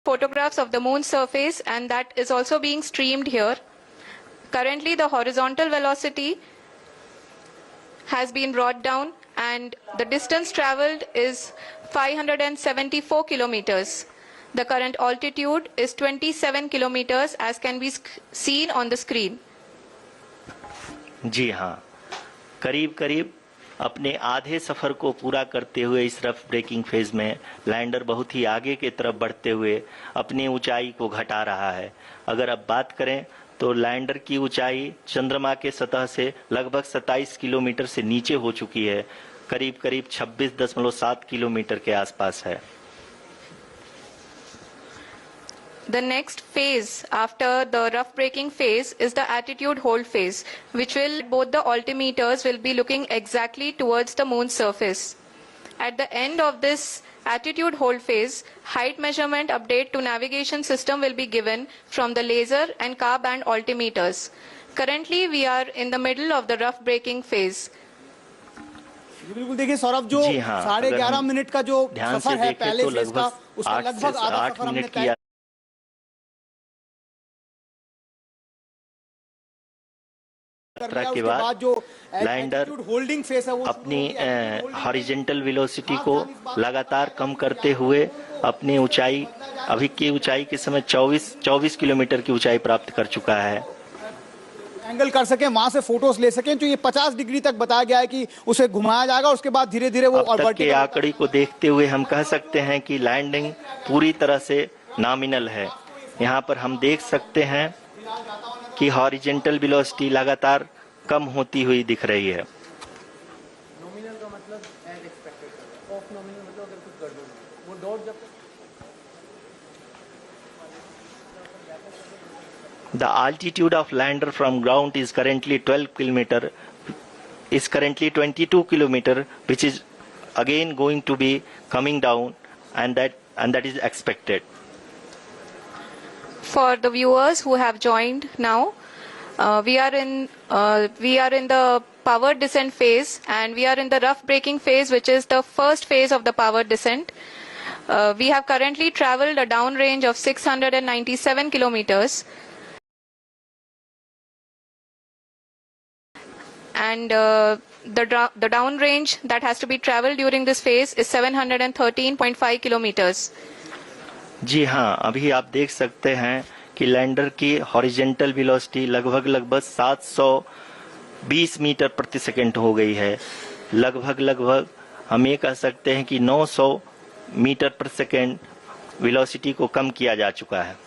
photographs of the moon's surface, and that is also being streamed here. Currently, the horizontal velocity has been brought down and the distance traveled is 574 kilometers. The current altitude is 27 kilometers as can be seen on the screen. जी हाँ, करीब करीब अपने आधे सफर को पूरा करते हुए इस रफ ब्रेकिंग फेज में लैंडर बहुत ही आगे की तरफ बढ़ते हुए अपनी ऊंचाई को घटा रहा है। अगर अब बात करें तो लैंडर की ऊंचाई चंद्रमा के सतह से लगभग 27 किलोमीटर से नीचे हो चुकी है, करीब करीब 26.7 किलोमीटर के आसपास है। The next phase after the rough braking phase is the attitude hold phase, which will both the altimeters will be looking exactly towards the moon's surface. At the end of this attitude hold phase, height measurement update to navigation system will be given from the laser and car band altimeters. Currently we are in the middle of the rough braking phase. बिल्कुल देखिए सौरभ, जो 11.5 minute का जो सफर है पहले phase का, उसका लगभग आधा सफर हमने तय यात्रा के बाद जो लैंडर होल्डिंग फेस है वो अपनी हॉरिजॉन्टल वेलोसिटी को लगातार कम करते हुए अपनी ऊंचाई अभी की ऊंचाई के समय 24 किलोमीटर की ऊंचाई प्राप्त कर चुका है। एंगल कर सके, वहां से फोटोज ले सकें, तो ये 50 डिग्री तक बताया गया है कि उसे घुमाया जाएगा, उसके बाद धीरे धीरे वो अब तक के आंकड़े को देखते हुए हम कह सकते हैं कि लैंडिंग पूरी तरह से नॉमिनल है। यहाँ पर हम देख सकते हैं कि हॉरिजॉन्टल वेलोसिटी लगातार कम होती हुई दिख रही है। नॉमिनल का मतलब एज एक्सपेक्टेड, ऑफ नॉमिनल मतलब अगर कुछ गड़बड़ वो डॉट जब The altitude of lander from ground is currently 22 kilometer, which is again going to be coming down, and that is expected. For the viewers who have joined now, we are in the power descent phase, and we are in the rough braking phase, which is the first phase of the power descent. We have currently traveled a downrange of 697 kilometers. And the downrange that has to be traveled during this phase is 713.5 kilometers. जी हाँ, अभी आप देख सकते हैं कि lander की horizontal velocity लगभग 720 metre प्रति सेकंड हो गई है। लगभग हम ये कह सकते हैं कि 900 मीटर प्रति सेकंड वेलोसिटी को कम किया जा चुका है।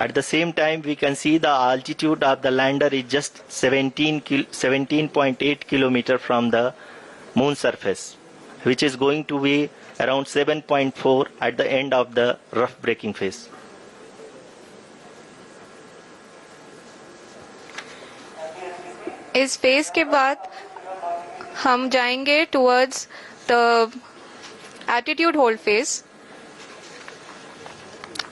At the same time, we can see the altitude of the lander is just 17.8 kilometer from the moon surface, which is going to be around 7.4 at the end of the rough braking phase. इस phase के बाद हम जाएंगे towards the attitude hold phase,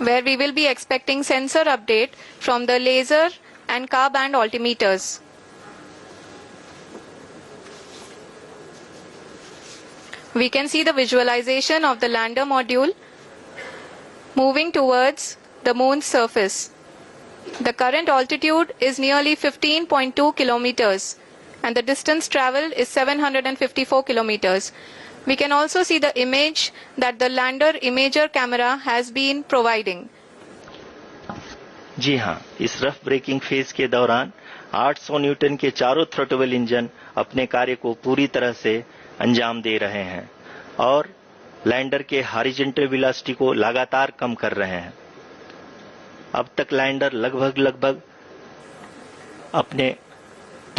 where we will be expecting sensor update from the laser and car band altimeters. We can see the visualization of the lander module moving towards the moon's surface. The current altitude is nearly 15.2 kilometers and the distance traveled is 754 kilometers. We can also see the image that the lander imager camera has been providing. जी हाँ, इस rough breaking phase के दौरान 800 Newton के चारों throttle engine अपने कार्य को पूरी तरह से अंजाम दे रहे हैं और लैंडर के हॉरिजॉन्टल वेलोसिटी को लगातार कम कर रहे हैं। अब तक लैंडर लगभग अपने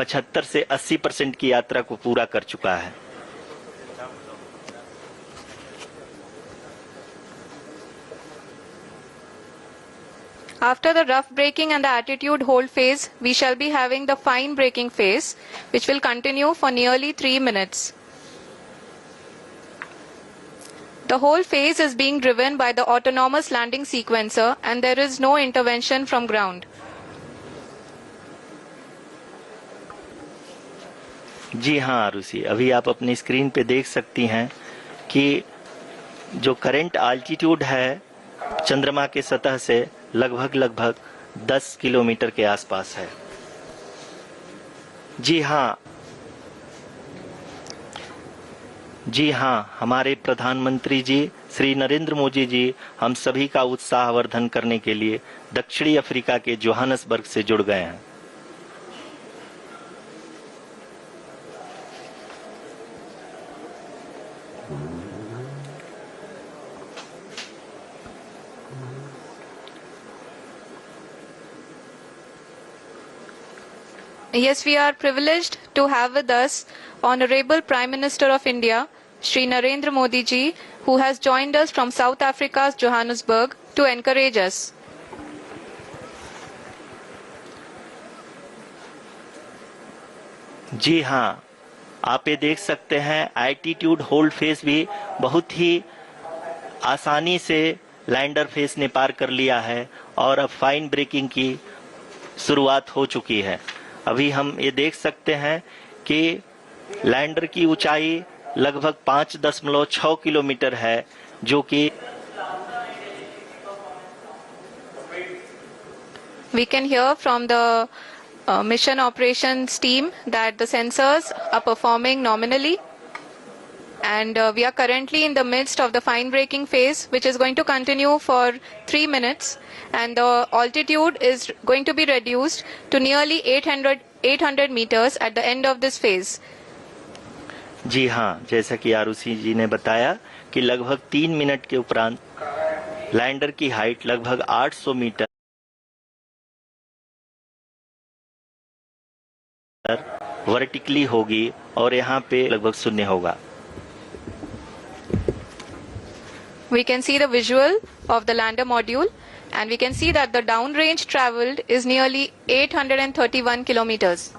75 से 80% की यात्रा को पूरा कर चुका है। After the rough braking and the attitude hold phase, we shall be having the fine braking phase, which will continue for nearly 3 minutes. The whole phase is being driven by the autonomous landing sequencer and there is no intervention from ground. जी हाँ आरुषि, अभी आप अपनी screen पे देख सकती हैं कि जो करंट आल्टीट्यूड है चंद्रमा के सतह से लगभग 10 किलोमीटर के आसपास है। जी हाँ, हमारे प्रधानमंत्री जी श्री नरेंद्र मोदी जी हम सभी का उत्साहवर्धन करने के लिए दक्षिणी अफ्रीका के जोहानसबर्ग से जुड़ गए हैं। Yes, we are privileged to have with us Honorable Prime Minister of India, Shri Narendra Modi ji, who has joined us from South Africa's Johannesburg to encourage us. जी हाँ, आप ये देख सकते हैं एल्टीट्यूड होल्ड फेस भी बहुत ही आसानी से लैंडर फेस ने पार कर लिया है और अब फाइन ब्रेकिंग की शुरुआत हो चुकी है। अभी हम ये देख सकते हैं कि लैंडर की ऊंचाई लगभग 5.6 किलोमीटर है, जो कि We can hear from the mission operations team that the sensors are performing nominally, and we are currently in the midst of the fine braking phase, which is going to continue for 3 minutes, and the altitude is going to be reduced to nearly 800 meters at the end of this phase. जी हाँ, जैसा कि आरुषि जी ने बताया कि लगभग 3 minute के उपरांत lander की हाइट लगभग 800 मीटर वर्टिकली होगी और यहाँ पे लगभग 0 होगा। We can see the visual of the lander module, and we can see that the downrange traveled is nearly 831 kilometers.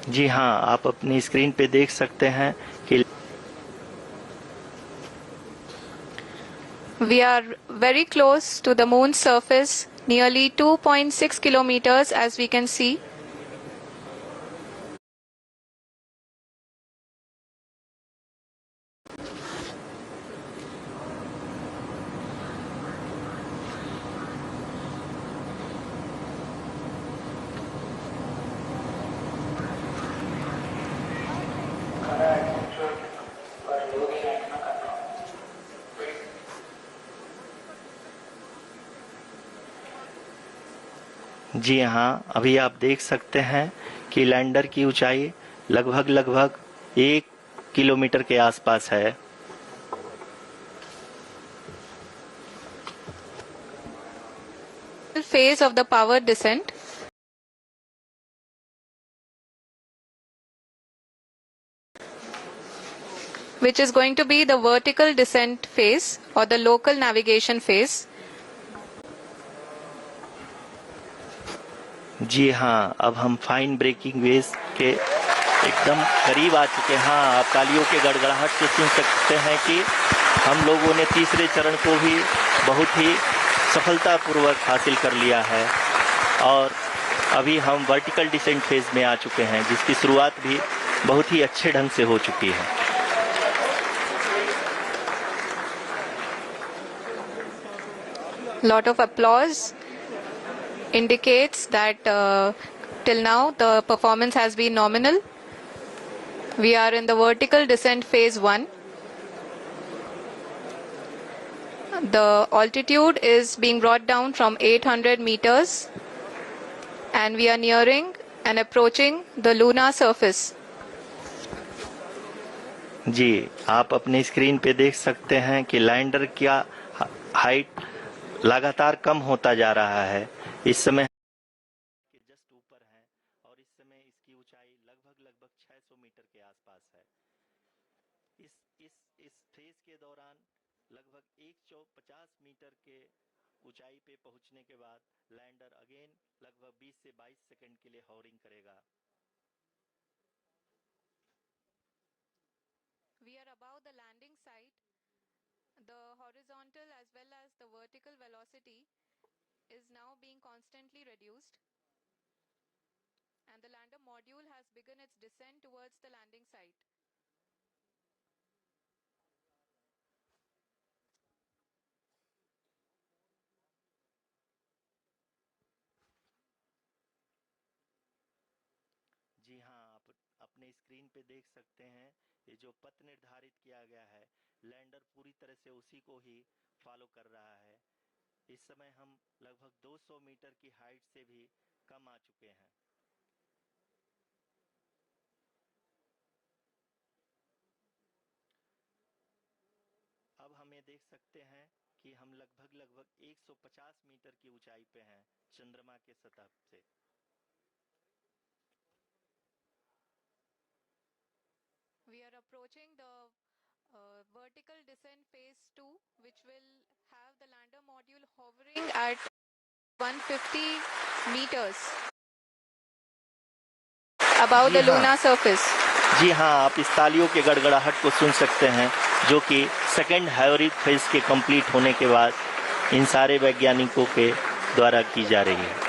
जी हाँ, आप अपनी स्क्रीन पे देख सकते हैं कि We are very close to the moon's surface, nearly 2.6 kilometers as we can see. जी हाँ, अभी आप देख सकते हैं कि लैंडर की ऊंचाई लगभग 1 किलोमीटर के आसपास है। Phase of the power descent. Which is going to be the vertical descent phase or the local navigation phase. जी हाँ, अब हम फाइन ब्रेकिंग वेज के एकदम करीब आ चुके हैं। हाँ, आप तालियों के गड़गड़ाहट से सुन सकते हैं कि हम लोगों ने तीसरे चरण को भी बहुत ही सफलतापूर्वक हासिल कर लिया है और अभी हम वर्टिकल डिसेंट फेज में आ चुके हैं, जिसकी शुरुआत भी बहुत ही अच्छे ढंग से हो चुकी है। Lot of applause indicates that till now the performance has been nominal. We are in the vertical descent phase 1. The altitude is being brought down from 800 meters and we are nearing and approaching the lunar surface. जी, आप अपनी screen पे देख सकते हैं कि lander का height लगातार कम होता जा रहा है। इस समय के जस्ट ऊपर है और इस समय इसकी ऊंचाई लगभग 600 मीटर के आसपास है। इस फेज के दौरान लगभग 150 मीटर के ऊंचाई पे पहुंचने के बाद लैंडर अगेन लगभग 20 से 22 सेकंड के लिए हॉवरिंग करेगा। We are above the landing site. The horizontal as well as the vertical velocity is now being constantly reduced. And the lander module has begun its descent towards the landing site. जी हाँ, आप अपने screen पे देख सकते हैं ये जो पथ निर्धारित किया गया है, लैंडर पूरी तरह से उसी को ही फॉलो कर रहा है। इस समय हम लगभग 200 मीटर की हाइट से भी कम आ चुके हैं। अब हम ये देख सकते हैं कि हम लगभग 150 मीटर की ऊंचाई पे हैं चंद्रमा के सतह से। We are approaching the vertical descent phase 2, which will have the lander module hovering at 150 meters above the lunar surface. जी हाँ, आप इस तालियों के गड़गड़ाहट को सुन सकते हैं जो कि सेकेंड हाइवरिक फेज के कंप्लीट होने के बाद इन सारे वैज्ञानिकों के द्वारा की जा रही है।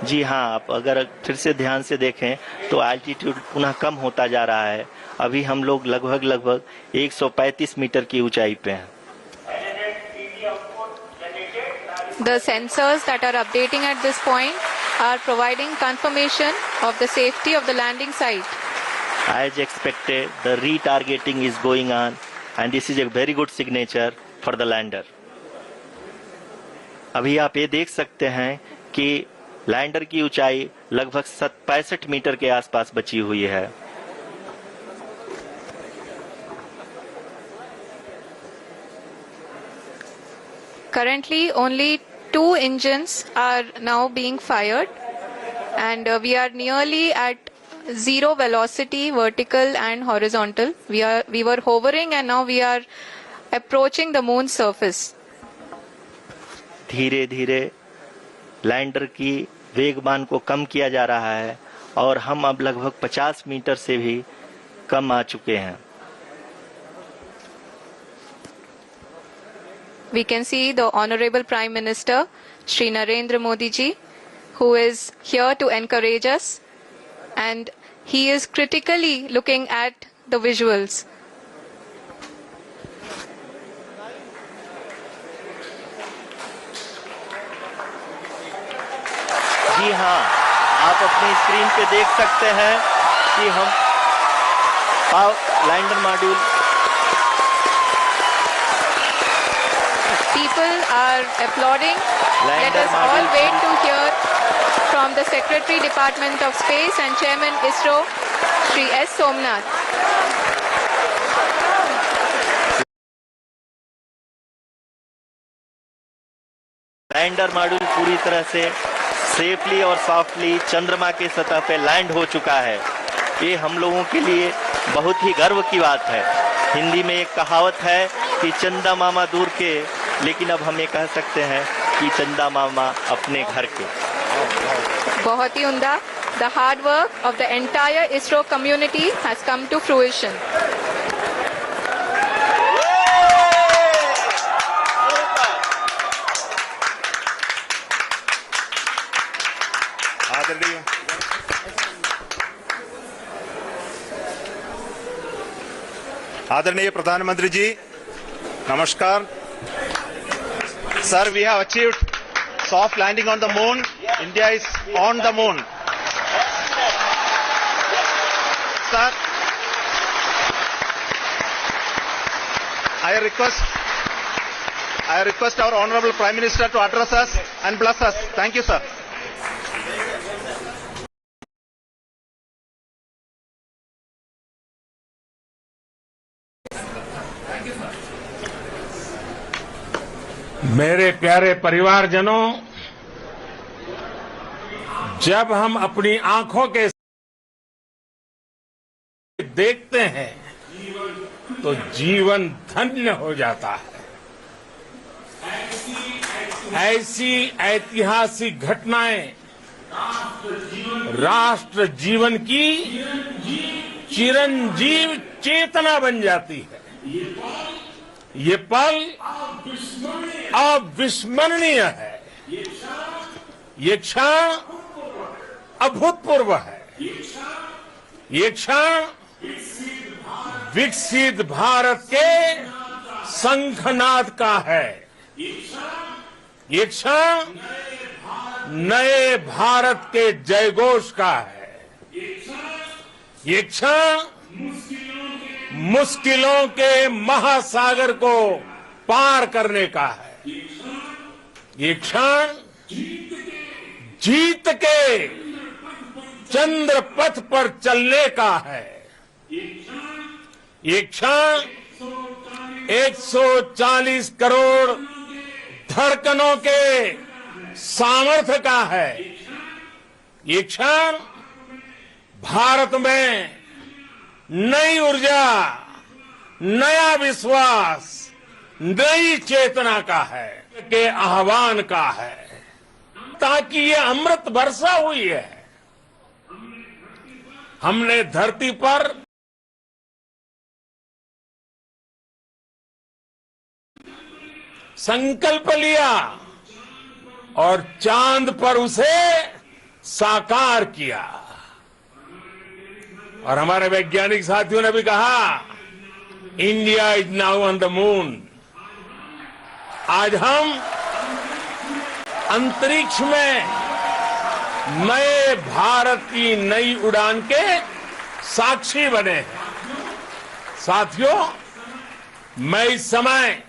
जी हाँ, आप अगर फिर से ध्यान से देखें तो एल्टीट्यूड पुनः कम होता जा रहा है। अभी हम लोग लगभग 135 मीटर की ऊंचाई पे हैं। The sensors that are updating at this point are providing confirmation of the safety of the landing site. As expected, the retargeting is going on and this is a very good signature for the lander. अभी आप ये देख सकते हैं कि lander की ऊंचाई लगभग 65 मीटर के आसपास बची हुई है। Currently, only 2 engines are now being fired, and we are nearly at zero velocity, vertical and horizontal. We were hovering, and now we are approaching the moon's surface. धीरे धीरे लैंडर की वेगमान को कम किया जा रहा है और हम अब लगभग 50 मीटर से भी कम आ चुके हैं। We can see the Honorable Prime Minister, Shri Narendra Modi ji, who is here to encourage us, and he is critically looking at the visuals. जी हाँ, आप अपनी स्क्रीन पे देख सकते हैं कि हम lander module People are applauding. Let us all wait to hear from the Secretary Department of Space and Chairman ISRO, Shri S. Somnath. Lander module पूरी तरह से सेफली और सॉफ्टली चंद्रमा के सतह पे लैंड हो चुका है। ये हम लोगों के लिए बहुत ही गर्व की बात है। हिंदी में एक कहावत है कि चंदा मामा दूर के, लेकिन अब हम ये कह सकते हैं कि चंदा मामा अपने घर के। बहुत ही उम्दा। The hard work of the entire ISRO community has come to fruition. आदरणीय प्रधानमंत्री जी, नमस्कार। Sir, we have achieved soft landing on the moon. India is on the moon. Sir, I request our Honorable Prime Minister to address us and bless us. Thank you, sir. मेरे प्यारे परिवारजनों, जब हम अपनी आंखों के देखते हैं तो जीवन धन्य हो जाता है। ऐसी ऐतिहासिक घटनाएं राष्ट्र जीवन की चिरंजीव चेतना बन जाती है। ये पल अविस्मरणीय है। ये क्षण अभूतपूर्व है। ये क्षण विकसित भारत के शंखनाद का है। ये क्षण नए भारत के जयघोष का है। ये क्षण मुश्किलों के महासागर को पार करने का है। ये क्षण जीत के चंद्र पथ पर चलने का है। ये क्षण 140 करोड़ धड़कनों के सामर्थ्य का है। ये क्षण भारत में नई ऊर्जा, नया विश्वास, नई चेतना का है, के आह्वान का है, ताकि ये अमृत वर्षा हुई है। हमने धरती पर संकल्प लिया और चांद पर उसे साकार किया। और हमारे वैज्ञानिक साथियों ने भी कहा, India is now on the moon. आज हम अंतरिक्ष में नए भारत की नई उड़ान के साक्षी बने हैं। साथियों, मैं इस समय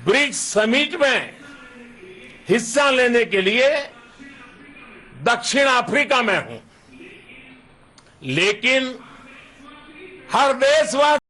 ब्रिक्स समिट में हिस्सा लेने के लिए दक्षिण अफ्रीका में हूं, लेकिन हर देशवासी